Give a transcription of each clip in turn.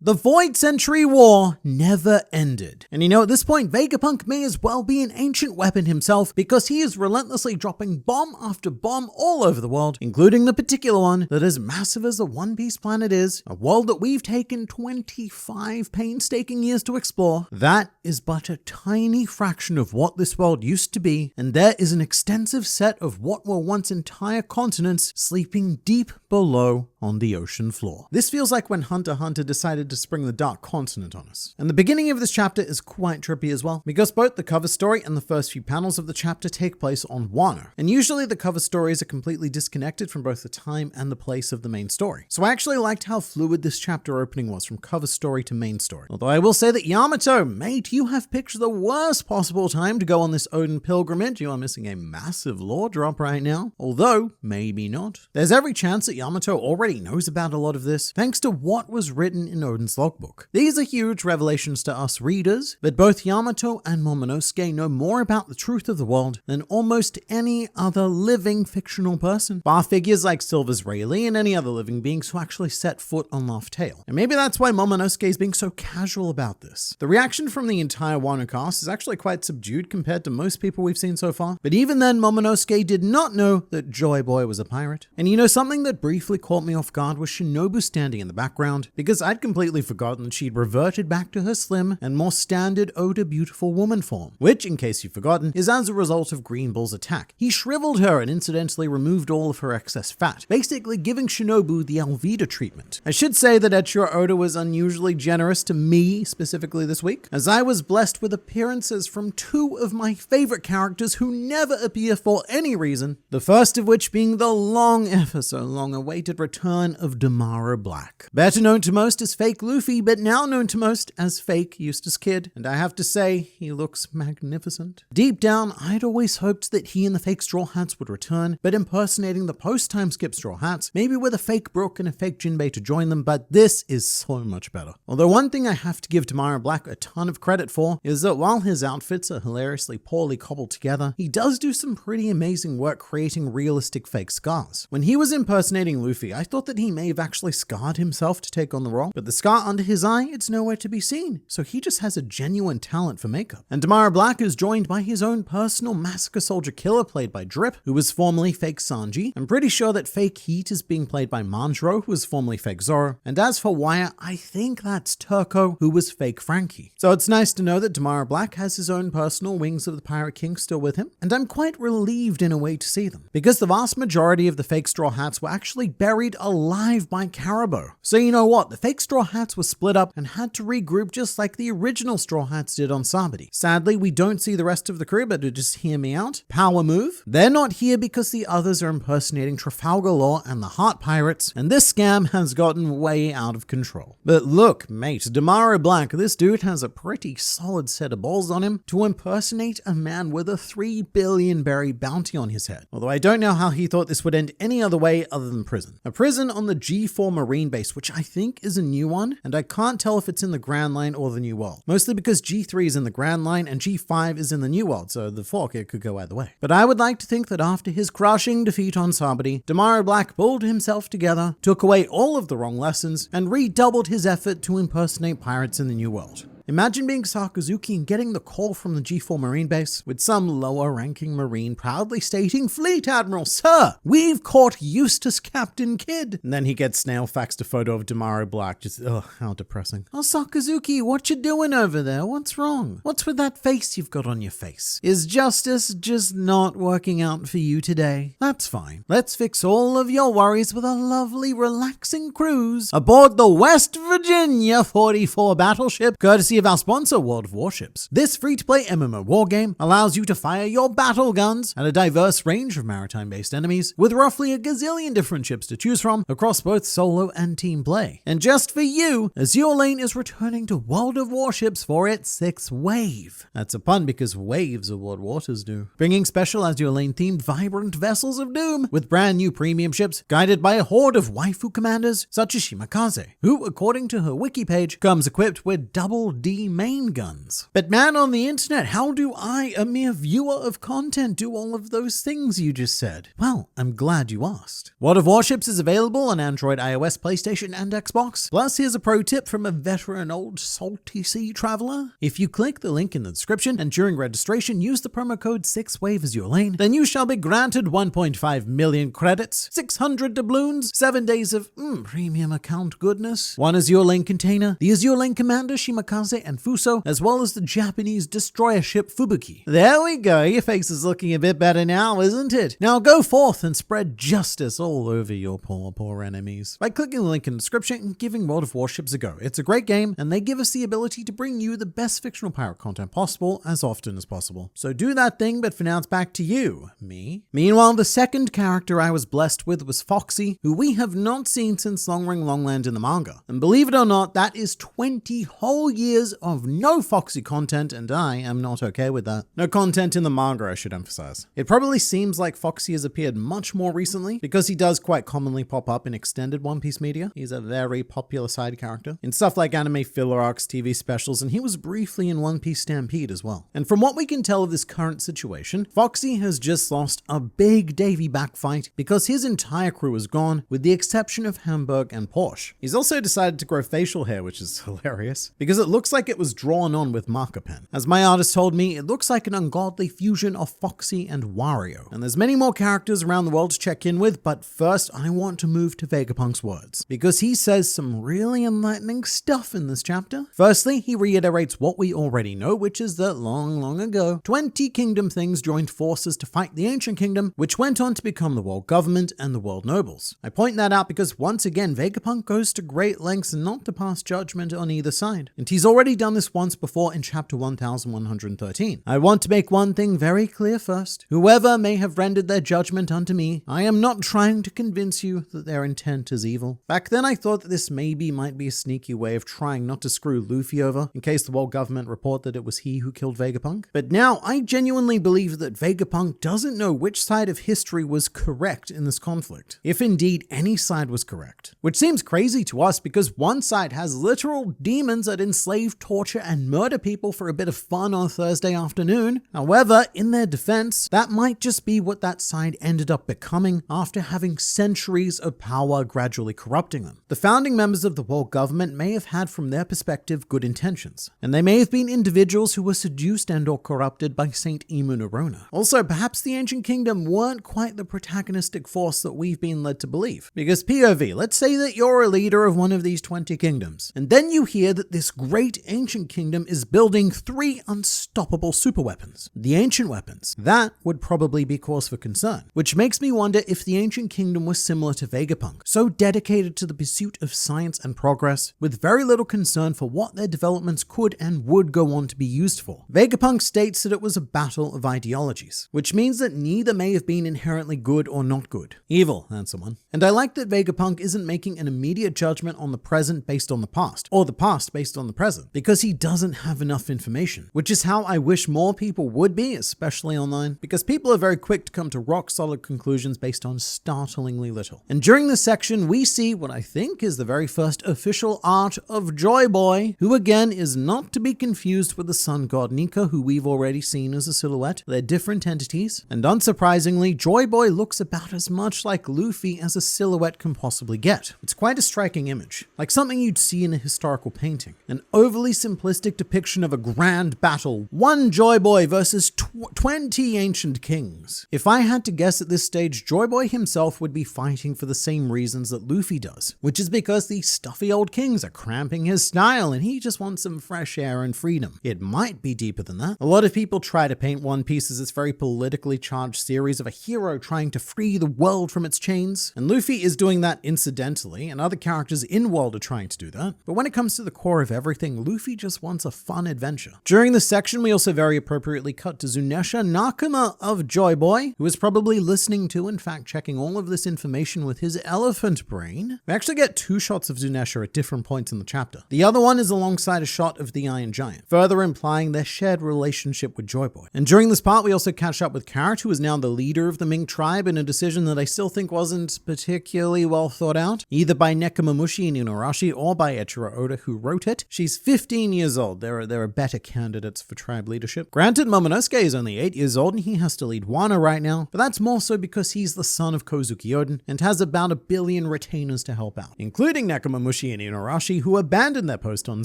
The Void Century War never ended. And at this point, Vegapunk may as well be an ancient weapon himself because he is relentlessly dropping bomb after bomb all over the world, including the particular one that is massive as the One Piece planet is, a world that we've taken 25 painstaking years to explore. That is but a tiny fraction of what this world used to be, and there is an extensive set of what were once entire continents sleeping deep below on the ocean floor. This feels like when Hunter x Hunter decided to spring the Dark Continent on us. And the beginning of this chapter is quite trippy as well, because both the cover story and the first few panels of the chapter take place on Wano. And usually the cover stories are completely disconnected from both the time and the place of the main story. So I actually liked how fluid this chapter opening was from cover story to main story. Although I will say that Yamato, mate, you have picked the worst possible time to go on this Odin pilgrimage. You are missing a massive lore drop right now. Although, maybe not. There's every chance that Yamato already knows about a lot of this, thanks to what was written in Odin's logbook. These are huge revelations to us readers, but both Yamato and Momonosuke know more about the truth of the world than almost any other living fictional person, bar figures like Silver's Rayleigh and any other living beings who actually set foot on Laugh Tale. And maybe that's why Momonosuke is being so casual about this. The reaction from the entire Wano cast is actually quite subdued compared to most people we've seen so far, but even then Momonosuke did not know that Joy Boy was a pirate. And something that briefly caught me off guard was Shinobu standing in the background, because I'd completely forgotten that she'd reverted back to her slim and more standard Oda beautiful woman form, which, in case you've forgotten, is as a result of Green Bull's attack. He shriveled her and incidentally removed all of her excess fat, basically giving Shinobu the Alvida treatment. I should say that Eiichiro Oda was unusually generous to me specifically this week, as I was blessed with appearances from two of my favorite characters who never appear for any reason, the first of which being the long, ever so long awaited return of Damaro Black. Better known to most as Fake Luffy, but now known to most as Fake Eustace Kid, and I have to say, he looks magnificent. Deep down, I'd always hoped that he and the fake Straw Hats would return, but impersonating the post-time skip Straw Hats, maybe with a fake Brook and a fake Jinbei to join them, but this is so much better. Although one thing I have to give Damaro Black a ton of credit for is that while his outfits are hilariously poorly cobbled together, he does do some pretty amazing work creating realistic fake scars. When he was impersonating Luffy, I thought that he may have actually scarred himself to take on the role, but the scar under his eye, it's nowhere to be seen, so he just has a genuine talent for makeup. And Damaro Black is joined by his own personal massacre soldier killer played by Drip, who was formerly fake Sanji. I'm pretty sure that fake Heat is being played by Manjiro, who was formerly fake Zoro, and as for Wire, I think that's Turco, who was fake Frankie. So it's nice to know that Damaro Black has his own personal Wings of the Pirate King still with him, and I'm quite relieved in a way to see them, because the vast majority of the fake Straw Hats were actually buried alive by Caribou. So you know what, the fake Straw Hats were split up and had to regroup just like the original Straw Hats did on Sabadi. Sadly, we don't see the rest of the crew, but to just hear me out, power move. They're not here because the others are impersonating Trafalgar Law and the Heart Pirates, and this scam has gotten way out of control. But look, mate, Damaro Black, this dude has a pretty solid set of balls on him to impersonate a man with a 3 billion berry bounty on his head. Although I don't know how he thought this would end any other way other than prison. A prison on the G4 Marine base, which I think is a new one, and I can't tell if it's in the Grand Line or the New World. Mostly because G3 is in the Grand Line and G5 is in the New World, so the fork, it could go either way. But I would like to think that after his crushing defeat on Sabadi, Damaro Black pulled himself together, took away all of the wrong lessons, and redoubled his effort to impersonate pirates in the New World. Imagine being Sakazuki and getting the call from the G4 Marine base with some lower-ranking Marine proudly stating, "Fleet Admiral, sir, we've caught Eustace Captain Kidd." And then he gets snail faxed a photo of Damaro Black. Just, ugh, how depressing. "Oh, Sakazuki, what you doing over there? What's wrong? What's with that face you've got on your face? Is justice just not working out for you today? That's fine. Let's fix all of your worries with a lovely, relaxing cruise aboard the West Virginia 44 battleship, courtesy of our sponsor, World of Warships. This free-to-play MMO wargame allows you to fire your battle guns at a diverse range of maritime-based enemies, with roughly a gazillion different ships to choose from across both solo and team play. And just for you, Azur Lane is returning to World of Warships for its 6th wave. That's a pun because waves are what waters do. Bringing special Azur Lane-themed vibrant vessels of doom with brand new premium ships guided by a horde of waifu commanders such as Shimakaze, who, according to her wiki page, comes equipped with double D main guns. But man on the internet, how do I, a mere viewer of content, do all of those things you just said? Well, I'm glad you asked. World of Warships is available on Android, iOS, PlayStation, and Xbox. Plus, here's a pro tip from a veteran old salty sea traveler. If you click the link in the description and during registration use the promo code SIXTHWAVEAZURLANE, then you shall be granted 1.5 million credits, 600 doubloons, 7 days of premium account goodness, 1 Azur Lane container, the Azur Lane Commander Shimakaze and Fuso, as well as the Japanese destroyer ship Fubuki. There we go, your face is looking a bit better now, isn't it? Now go forth and spread justice all over your poor enemies by clicking the link in the description and giving World of Warships a go. It's a great game and they give us the ability to bring you the best fictional pirate content possible as often as possible. So do that thing, but for now it's back to you, me. Meanwhile, the second character I was blessed with was Foxy, who we have not seen since Long Ring Longland in the manga. And believe it or not, that is 20 whole years of no Foxy content, and I am not okay with that. No content in the manga, I should emphasize. It probably seems like Foxy has appeared much more recently because he does quite commonly pop up in extended One Piece media. He's a very popular side character in stuff like anime filler arcs, TV specials, and he was briefly in One Piece Stampede as well. And from what we can tell of this current situation, Foxy has just lost a big Davy back fight because his entire crew is gone with the exception of Hamburg and Porsche. He's also decided to grow facial hair, which is hilarious because it looks like it was drawn on with marker pen. As my artist told me, it looks like an ungodly fusion of Foxy and Wario. And there's many more characters around the world to check in with, but first I want to move to Vegapunk's words because he says some really enlightening stuff in this chapter. Firstly, he reiterates what we already know, which is that long ago, 20 kingdom things joined forces to fight the ancient kingdom, which went on to become the world government and the world nobles. I point that out because once again, Vegapunk goes to great lengths not to pass judgment on either side. And he's already done this once before in chapter 1113. I want to make one thing very clear first. Whoever may have rendered their judgment unto me, I am not trying to convince you that their intent is evil. Back then I thought that this maybe might be a sneaky way of trying not to screw Luffy over in case the world government report that it was he who killed Vegapunk. But now I genuinely believe that Vegapunk doesn't know which side of history was correct in this conflict, if indeed any side was correct. Which seems crazy to us because one side has literal demons that enslave, torture, and murder people for a bit of fun on Thursday afternoon. However, in their defense, that might just be what that side ended up becoming after having centuries of power gradually corrupting them. The founding members of the world government may have had from their perspective good intentions, and they may have been individuals who were seduced and or corrupted by Saint Emu Nerona. Also, perhaps the ancient kingdom weren't quite the protagonistic force that we've been led to believe. Because POV, let's say that you're a leader of one of these 20 kingdoms, and then you hear that this great ancient kingdom is building 3 unstoppable super weapons. The ancient weapons. That would probably be cause for concern, which makes me wonder if the ancient kingdom was similar to Vegapunk, so dedicated to the pursuit of science and progress, with very little concern for what their developments could and would go on to be used for. Vegapunk states that it was a battle of ideologies, which means that neither may have been inherently good or not good. Evil, that's the one. And I like that Vegapunk isn't making an immediate judgment on the present based on the past, or the past based on the present, because he doesn't have enough information, which is how I wish more people would be, especially online, because people are very quick to come to rock solid conclusions based on startlingly little. And during this section, we see what I think is the very first official art of Joy Boy, who again is not to be confused with the sun god Nika, who we've already seen as a silhouette. They're different entities, and unsurprisingly, Joy Boy looks about as much like Luffy as a silhouette can possibly get. It's quite a striking image, like something you'd see in a historical painting. An overly simplistic depiction of a grand battle, one Joy Boy versus 20 ancient kings. If I had to guess at this stage, Joy Boy himself would be fighting for the same reasons that Luffy does, which is because these stuffy old kings are cramping his style and he just wants some fresh air and freedom. It might be deeper than that. A lot of people try to paint One Piece as this very politically charged series of a hero trying to free the world from its chains, and Luffy is doing that incidentally, and other characters in world are trying to do that. But when it comes to the core of everything, Luffy just wants a fun adventure. During this section, we also very appropriately cut to Zunesha Nakama of Joy Boy, who is probably listening to and fact-checking all of this information with his elephant brain. We actually get 2 shots of Zunesha at different points in the chapter. The other one is alongside a shot of the Iron Giant, further implying their shared relationship with Joy Boy. And during this part, we also catch up with Carrot, who is now the leader of the Ming tribe in a decision that I still think wasn't particularly well thought out, either by Nekomamushi and Inuarashi or by Eiichiro Oda, who wrote it. She's 15 years old. There are better candidates for tribe leadership. Granted, Momonosuke is only 8 years old and he has to lead Wano right now, but that's more so because he's the son of Kozuki Oden and has about 1 billion retainers to help out, including Nekomamushi and Inuarashi, who abandoned their post on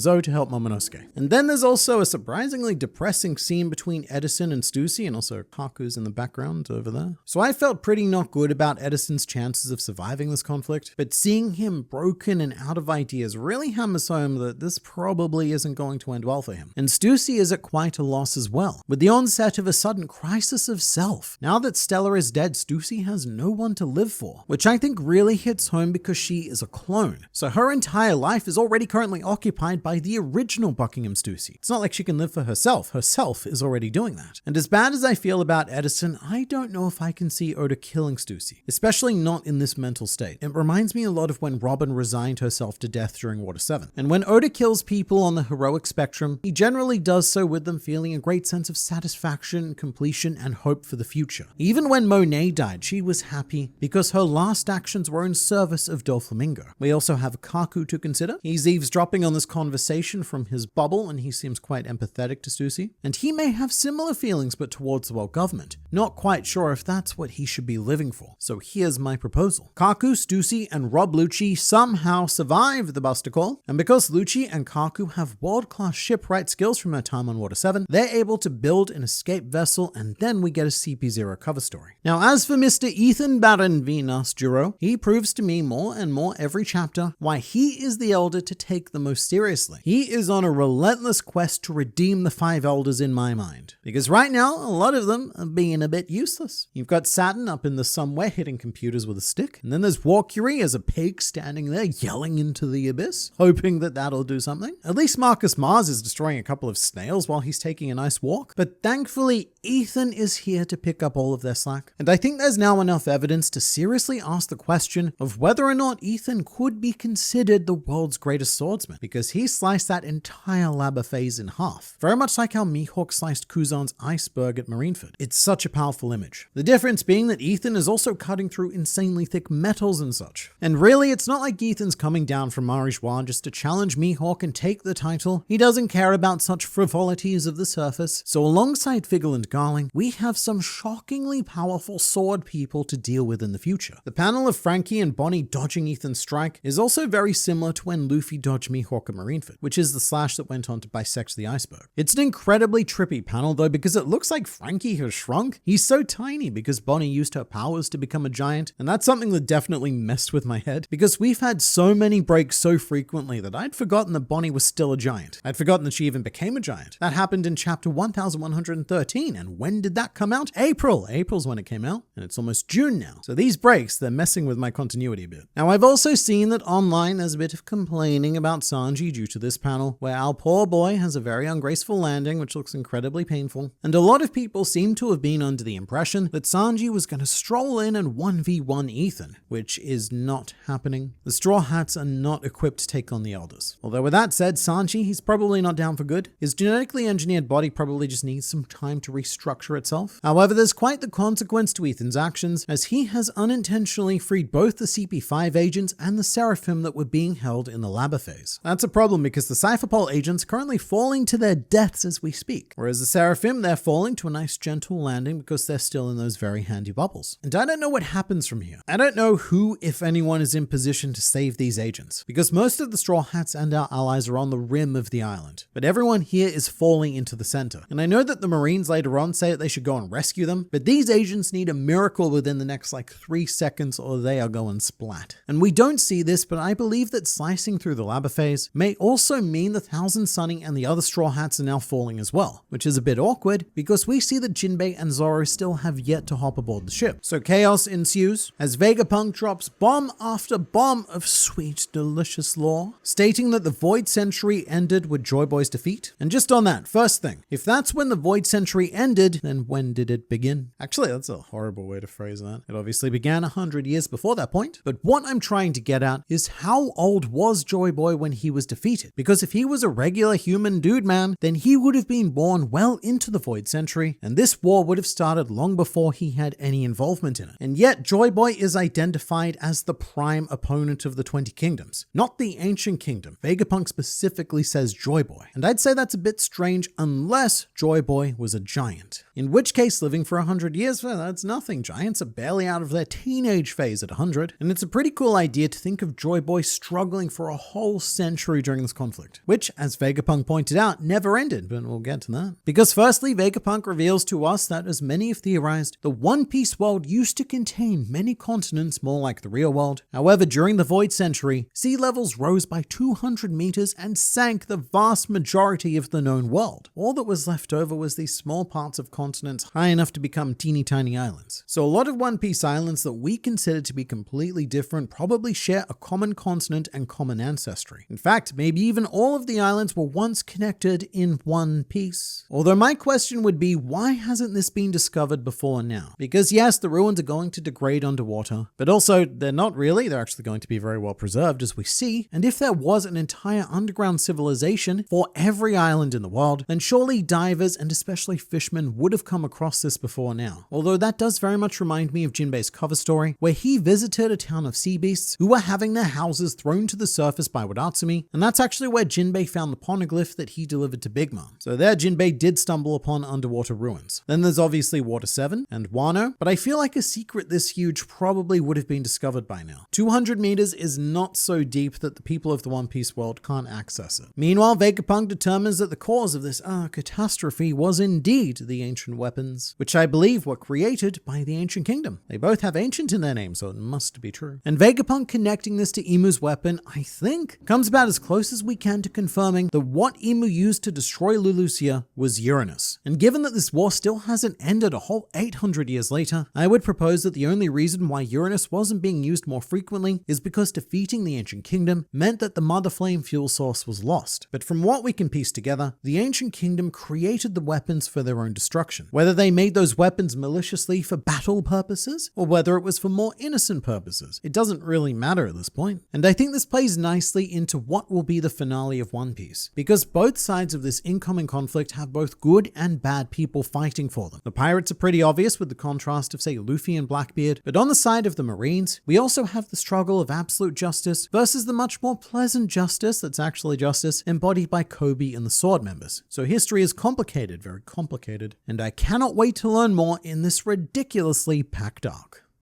Zou to help Momonosuke. And then there's also a surprisingly depressing scene between Edison and Stussy, and also Kaku's in the background over there. So I felt pretty not good about Edison's chances of surviving this conflict, but seeing him broken and out of ideas really hammers home that this probably isn't going to end well for him. And Stussy is at quite a loss as well, with the onset of a sudden crisis of self. Now that Stella is dead, Stussy has no one to live for, which I think really hits home because she is a clone. So her entire life is already currently occupied by the original Buckingham Stussy. It's not like she can live for herself. Herself is already doing that. And as bad as I feel about Edison, I don't know if I can see Oda killing Stussy, especially not in this mental state. It reminds me a lot of when Robin resigned herself to death during Water 7. And when Oda kills people on the heroic spectrum, he generally does so with them feeling a great sense of satisfaction, completion, and hope for the future. Even when Monet died, she was happy because her last actions were in service of Doflamingo. We also have Kaku to consider. He's eavesdropping on this conversation from his bubble and he seems quite empathetic to Stussy. And he may have similar feelings but towards the world government. Not quite sure if that's what he should be living for. So here's my proposal. Kaku, Stussy, and Rob Lucci somehow survive the Buster Call, and because Lucci and Kaku have world-class shipwright skills from their time on Water 7, they're able to build an escape vessel, and then we get a CP0 cover story. Now, as for Mr. Ethan Baron Venus Juro, he proves to me more and more every chapter why he is the elder to take the most seriously. He is on a relentless quest to redeem the 5 elders in my mind, because right now, a lot of them are being a bit useless. You've got Saturn up in the somewhere hitting computers with a stick, and then there's Walkuri as a pig standing there yelling into the abyss, hoping that that'll do something. At least Marcus Mars is destroying a couple of snails while he's taking a nice walk, but thankfully Ethan is here to pick up all of their slack. And I think there's now enough evidence to seriously ask the question of whether or not Ethan could be considered the world's greatest swordsman, because he sliced that entire lava phase in half. Very much like how Mihawk sliced Kuzan's iceberg at Marineford. It's such a powerful image. The difference being that Ethan is also cutting through insanely thick metals and such. And really, it's not like Ethan's coming down from Marijuana just to challenge Mihawk and take the title. He doesn't care about such frivolities of the surface. So alongside Figgle and Garling, we have some shockingly powerful sword people to deal with in the future. The panel of Frankie and Bonnie dodging Ethan's strike is also very similar to when Luffy dodged Mihawk at Marineford, which is the slash that went on to bisect the iceberg. It's an incredibly trippy panel though, because it looks like Frankie has shrunk. He's so tiny because Bonnie used her powers to become a giant, and that's something that definitely messed with my head, because we've had so many breaks so frequently that I'd forgotten that Bonnie was still a giant. I'd forgotten that she even became a giant. That happened in chapter 1113, and when did that come out? April. April's when it came out, and it's almost June now. So these breaks, they're messing with my continuity a bit. Now, I've also seen that online there's a bit of complaining about Sanji due to this panel, where our poor boy has a very ungraceful landing, which looks incredibly painful, and a lot of people seem to have been under the impression that Sanji was going to stroll in and 1v1 Ethan, which is not happening. The Straw Hats are not equipped to take on the Elders. Although with that said, Sanji, he's probably not down for good. His genetically engineered body probably just needs some time to restructure itself. However, there's quite the consequence to Ethan's actions, as he has unintentionally freed both the CP5 agents and the Seraphim that were being held in the Laba phase. That's a problem because the Cypherpol agents are currently falling to their deaths as we speak, whereas the Seraphim, they're falling to a nice gentle landing because they're still in those very handy bubbles. And I don't know what happens from here. I don't know who, if anyone, is in position to save these agents, because most of the Straw Hats and our allies are on the rim of the island, but everyone here is falling into the center. And I know that the Marines later on say that they should go and rescue them, but these agents need a miracle within the next 3 seconds or they are going splat. And we don't see this, but I believe that slicing through the Laba phase may also mean the Thousand Sunny and the other Straw Hats are now falling as well, which is a bit awkward because we see that Jinbei and Zoro still have yet to hop aboard the ship. So chaos ensues as Vegapunk drops bomb after bomb of sweet, delicious lore, stating that the Void Century ended with Joy Boy's defeat. And just on that, first thing, if that's when the Void Century ended, ended, then when did it begin? Actually, that's a horrible way to phrase that. It obviously began 100 years before that point, but what I'm trying to get at is how old was Joy Boy when he was defeated? Because if he was a regular human dude man, then he would have been born well into the Void Century, and this war would have started long before he had any involvement in it. And yet, Joy Boy is identified as the prime opponent of the 20 Kingdoms, not the Ancient Kingdom. Vegapunk specifically says Joy Boy, and I'd say that's a bit strange unless Joy Boy was a giant. In which case, living for 100 years, well, that's nothing. Giants are barely out of their teenage phase at 100, and it's a pretty cool idea to think of Joy Boy struggling for a whole century during this conflict, which, as Vegapunk pointed out, never ended, but we'll get to that. Because firstly, Vegapunk reveals to us that, as many have theorized, the One Piece world used to contain many continents more like the real world. However, during the Void Century, sea levels rose by 200 meters and sank the vast majority of the known world. All that was left over was these small parts of continents high enough to become teeny tiny islands. So a lot of One Piece islands that we consider to be completely different probably share a common continent and common ancestry. In fact, maybe even all of the islands were once connected in one piece. Although my question would be, why hasn't this been discovered before now? Because yes, the ruins are going to degrade underwater, but also they're not really. They're actually going to be very well preserved, as we see. And if there was an entire underground civilization for every island in the world, then surely divers and especially fishermen would have come across this before now. Although that does very much remind me of Jinbei's cover story, where he visited a town of sea beasts who were having their houses thrown to the surface by Wadatsumi, and that's actually where Jinbei found the poneglyph that he delivered to Big Mom. So there Jinbei did stumble upon underwater ruins. Then there's obviously Water 7 and Wano, but I feel like a secret this huge probably would have been discovered by now. 200 meters is not so deep that the people of the One Piece world can't access it. Meanwhile, Vegapunk determines that the cause of this catastrophe was indeed the ancient weapons, which I believe were created by the Ancient Kingdom. They both have ancient in their name, so it must be true. And Vegapunk connecting this to Imu's weapon, I think, comes about as close as we can to confirming that what Imu used to destroy Lulusia was Uranus. And given that this war still hasn't ended a whole 800 years later, I would propose that the only reason why Uranus wasn't being used more frequently is because defeating the Ancient Kingdom meant that the Mother Flame fuel source was lost. But from what we can piece together, the Ancient Kingdom created the weapons for their own destruction. Whether they made those weapons maliciously for battle purposes, or whether it was for more innocent purposes, it doesn't really matter at this point. And I think this plays nicely into what will be the finale of One Piece, because both sides of this incoming conflict have both good and bad people fighting for them. The pirates are pretty obvious with the contrast of, say, Luffy and Blackbeard, but on the side of the Marines, we also have the struggle of absolute justice versus the much more pleasant justice that's actually justice embodied by Kobe and the Sword members. So history is complicated, very complicated, and I cannot wait to learn more in this ridiculously packed arc.